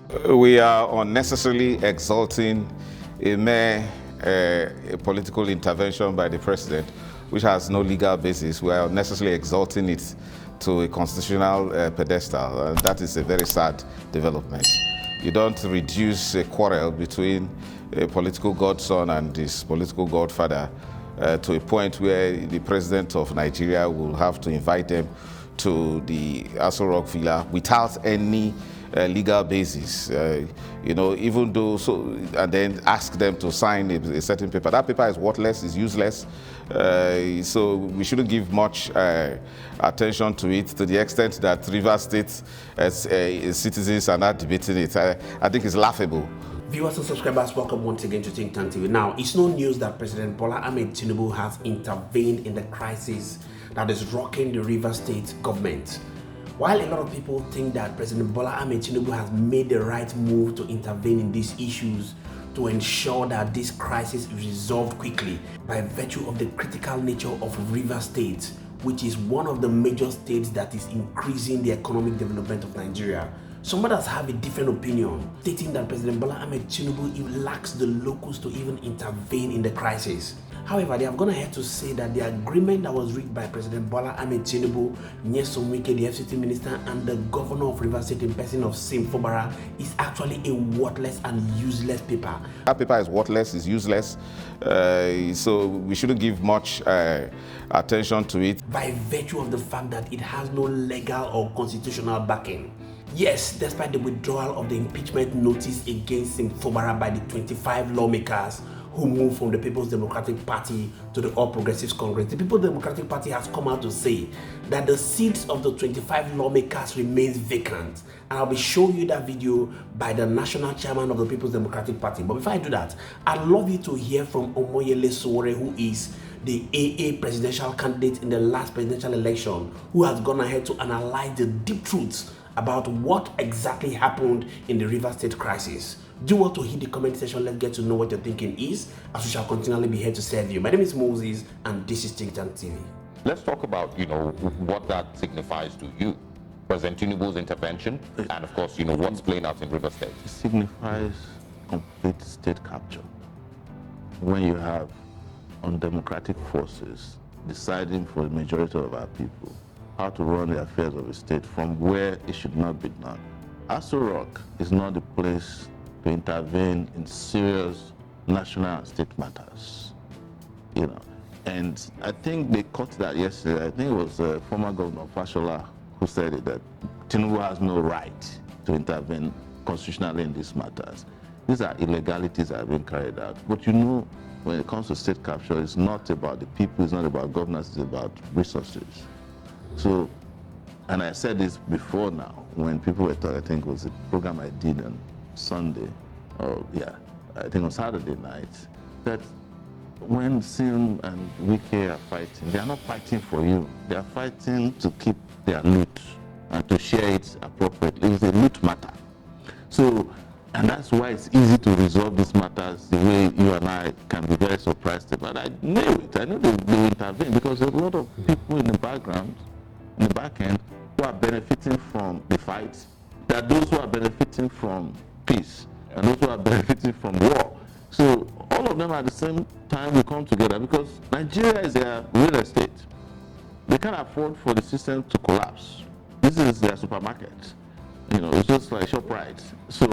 We are unnecessarily exalting a mere political intervention by the president, which has no legal basis. We are unnecessarily exalting it to a constitutional pedestal, and that is a very sad development. You don't reduce a quarrel between a political godson and his political godfather to a point where the president of Nigeria will have to invite them to the Aso Rock Villa without any legal basis, even though and then ask them to sign a certain paper. That paper is worthless, is useless, so we shouldn't give much attention to it, to the extent that Rivers State citizens are not debating it. I think it's laughable. Viewers and subscribers, welcome once again to Think Tank TV. Now, it's no news that President Bola Tinubu has intervened in the crisis that is rocking the Rivers State government. While a lot of people think that President Bola Tinubu has made the right move to intervene in these issues to ensure that this crisis is resolved quickly by virtue of the critical nature of Rivers State, which is one of the major states that is increasing the economic development of Nigeria. Some others have a different opinion, stating that President Bola Tinubu lacks the locus to even intervene in the crisis. However, they have gone ahead to say that the agreement that was reached by President Bola Tinubu, Wike, the FCT minister, and the governor of Rivers State in person of Sim Fubara is actually a worthless and useless paper. That paper is worthless, is useless, so we shouldn't give much attention to it. By virtue of the fact that it has no legal or constitutional backing. Yes, despite the withdrawal of the impeachment notice against Sim Fubara by the 25 lawmakers who moved from the People's Democratic Party to the All Progressives Congress, the People's Democratic Party has come out to say that the seats of the 25 lawmakers remains vacant. And I'll be showing you that video by the national chairman of the People's Democratic Party. But before I do that, I'd love you to hear from Sowore, who is the AA presidential candidate in the last presidential election, who has gone ahead to analyze the deep truths about what exactly happened in the Rivers State crisis. Do well to hit the comment section. Let's get to know what your thinking is, as we shall continually be here to serve you. My name is Moses, and this is Think Tank TV. Let's talk about, what that signifies to you. President Tinubu's intervention, and of course, what's playing out in Rivers State. It signifies complete state capture. When you have undemocratic forces deciding for the majority of our people how to run the affairs of a state from where it should not be done. Aso Rock is not the place to intervene in serious national and state matters. And I think they caught that yesterday. I think it was former Governor Fashola who said it, that Tinubu has no right to intervene constitutionally in these matters. These are illegalities that are being carried out. But when it comes to state capture, it's not about the people, it's not about governance, it's about resources. So, and I said this before now, when people were talking, I think it was a program I did on Sunday, I think on Saturday night, that when Sim and Wike are fighting, they are not fighting for you. They are fighting to keep their loot and to share it appropriately. It's a loot matter. So, and that's why it's easy to resolve these matters the way you and I can be very surprised about. I knew it. I knew they will intervene because there's a lot of people in the background, in the back end, who are benefiting from the fight. There are those who are benefiting from peace and those who are benefiting from war. So all of them at the same time will come together because Nigeria is their real estate. They can't afford for the system to collapse. This is their supermarket. It's just like ShopRite. So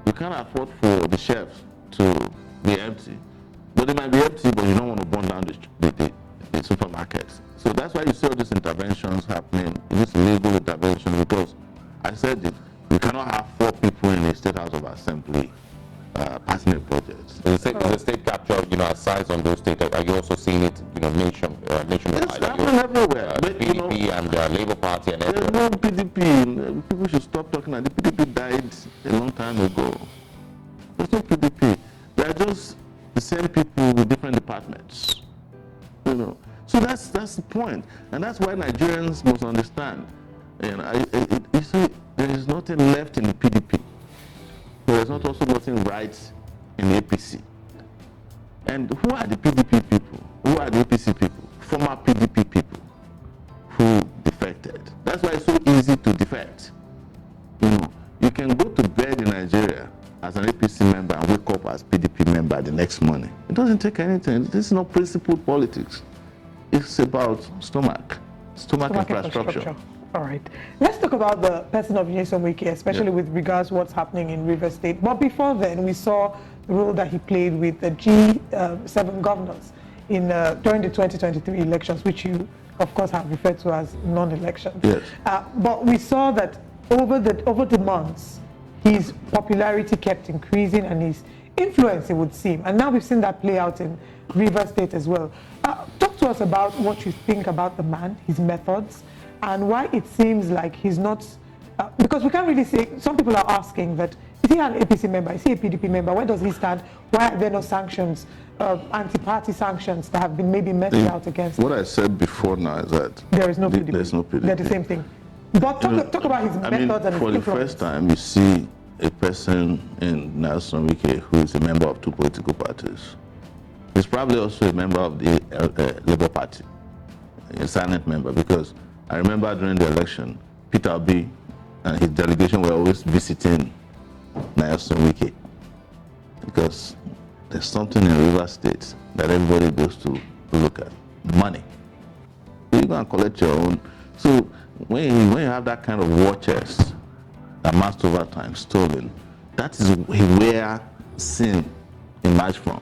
you can't afford for the shelves to be empty. But they might be empty, but you don't want to burn down the supermarket. So that's why you see all these interventions happening, this legal intervention, because I said it, we cannot have 4 people in the State House of Assembly passing a budget. The state capture, aside on those states, are you also seeing it, nationwide? It's happening everywhere. The PDP and the Labour Party and everywhere. There's no PDP. People should stop talking. The PDP died a long time ago. There's no PDP. They're just the same people with different departments. So that's the point, and that's why Nigerians must understand. You see, there is nothing left in the PDP. There is not also nothing right in the APC. And who are the PDP people? Who are the APC people? Former PDP people who defected. That's why it's so easy to defect. You can go to bed in Nigeria as an APC member and wake up as PDP member the next morning. It doesn't take anything. This is not principled politics. It's about stomach infrastructure. All right. Let's talk about the person of Nyesom Wike, especially with regards to what's happening in Rivers State. But before then, we saw the role that he played with the G7 governors in during the 2023 elections, which you, of course, have referred to as non-elections. Yes. But we saw that over the months, his popularity kept increasing and his influence, it would seem. And now we've seen that play out in Rivers State as well. Talk to us about what you think about the man, his methods, and why it seems like he's not, because we can't really say, some people are asking that, is he an APC member, is he a PDP member, where does he stand, why are there no sanctions, anti-party sanctions that have been maybe meted out against him? What I said before now is that there is no PDP. There's no PDP. They're the same thing. But talk about his methods and his for the first time, you see a person in Nyesom Wike who is a member of two political parties. He's probably also a member of the Labour Party, a silent member, because I remember during the election, Peter Obi and his delegation were always visiting Nyesom Wike, because there's something in Rivers State that everybody goes to look at: money. You go and collect your own. So when you have that kind of war chest amassed over time, stolen, that is where Sim emerged from.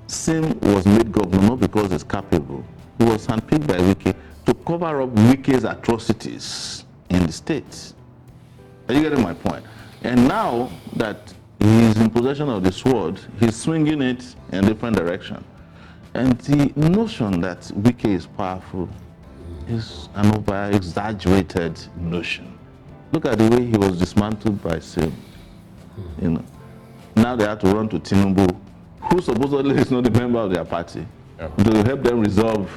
Sim was made governor not because he's capable. He was handpicked by Wike to cover up Wike's atrocities in the state. Are you getting my point? And now that he's in possession of the sword, he's swinging it in a different direction. And the notion that Wike is powerful is an over-exaggerated notion. Look at the way he was dismantled by Sim. You know, now they have to run to Tinubu, who supposedly is not a member of their party, to help them resolve.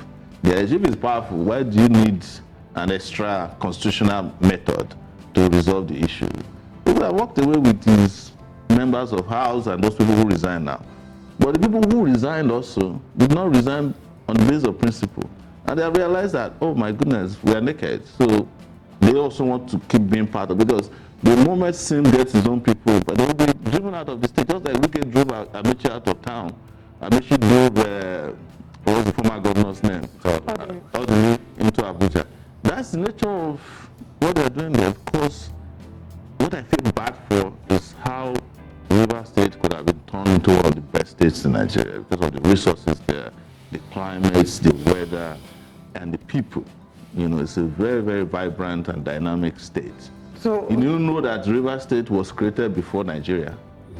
The regime is powerful. Why do you need an extra constitutional method to resolve the issue? People have walked away with these members of House and those people who resign now. But the people who resigned also did not resign on the basis of principle. And they have realized that, oh my goodness, we are naked. So they also want to keep being part of it, because the moment Sim gets his own people, but they will be driven out of the state, just like Wike drove Amici out of town. Amici drove, what was the former governor's name? All the way into Abuja. That's the nature of what they're doing there. Of course, what I feel bad for is how Rivers State could have been turned into one of the best states in Nigeria because of the resources there, the climates, the weather, and the people. You know, it's a very, very vibrant and dynamic state. So you know that Rivers State was created before Nigeria.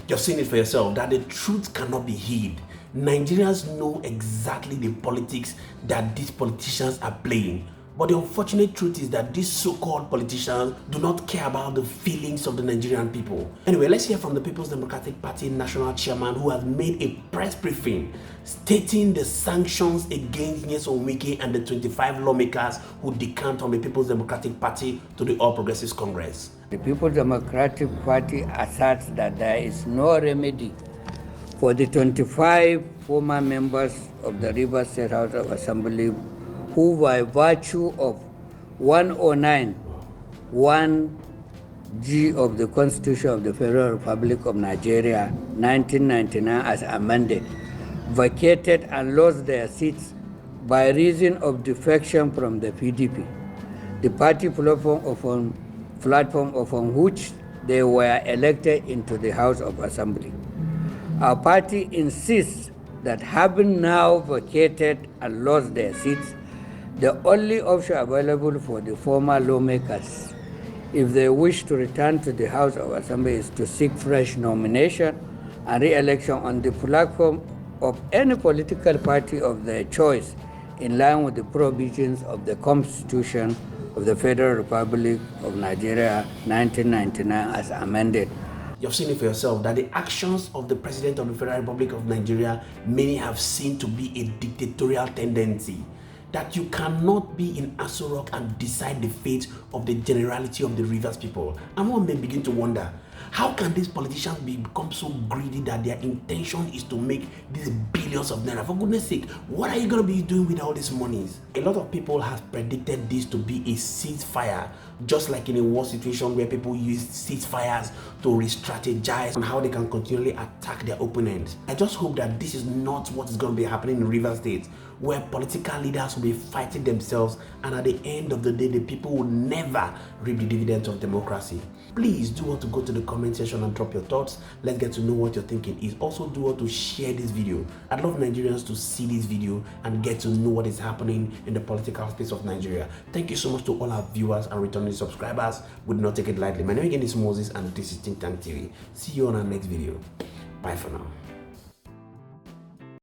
You've seen it for yourself, that the truth cannot be hid. Nigerians know exactly the politics that these politicians are playing. But the unfortunate truth is that these so-called politicians do not care about the feelings of the Nigerian people. Anyway, let's hear from the People's Democratic Party national chairman, who has made a press briefing stating the sanctions against Nyesom Wike and the 25 lawmakers who decant on the People's Democratic Party to the All Progressives Congress. The People's Democratic Party asserts that there is no remedy for the 25 former members of the Rivers State House of Assembly who, by virtue of 109, 1G of the Constitution of the Federal Republic of Nigeria, 1999, as amended, vacated and lost their seats by reason of defection from the PDP, the party platform upon which they were elected into the House of Assembly. Our party insists that having now vacated and lost their seats, the only option available for the former lawmakers, if they wish to return to the House of Assembly, is to seek fresh nomination and re-election on the platform of any political party of their choice, in line with the provisions of the Constitution of the Federal Republic of Nigeria, 1999, as amended. You've seen it for yourself that the actions of the President of the Federal Republic of Nigeria, many have seen to be a dictatorial tendency. That you cannot be in Aso Rock and decide the fate of the generality of the Rivers people. And one may begin to wonder, How can these politicians become so greedy that their intention is to make these billions of naira? For goodness sake, what are you going to be doing with all these monies? A lot of people have predicted this to be a ceasefire, just like in a war situation where people use ceasefires to re-strategize on how they can continually attack their opponents. I just hope that this is not what is going to be happening in Rivers State, where political leaders will be fighting themselves, and at the end of the day, the people will never reap the dividends of democracy. Please do want to go to the comment section and drop your thoughts. Let's get to know what you're thinking. Is also do want to share this video. I'd love Nigerians to see this video and get to know what is happening in the political space of Nigeria. Thank you so much to all our viewers and returning subscribers. We do not take it lightly. My name again is Moses, and this is Think Tank TV. See you on our next video. Bye for now.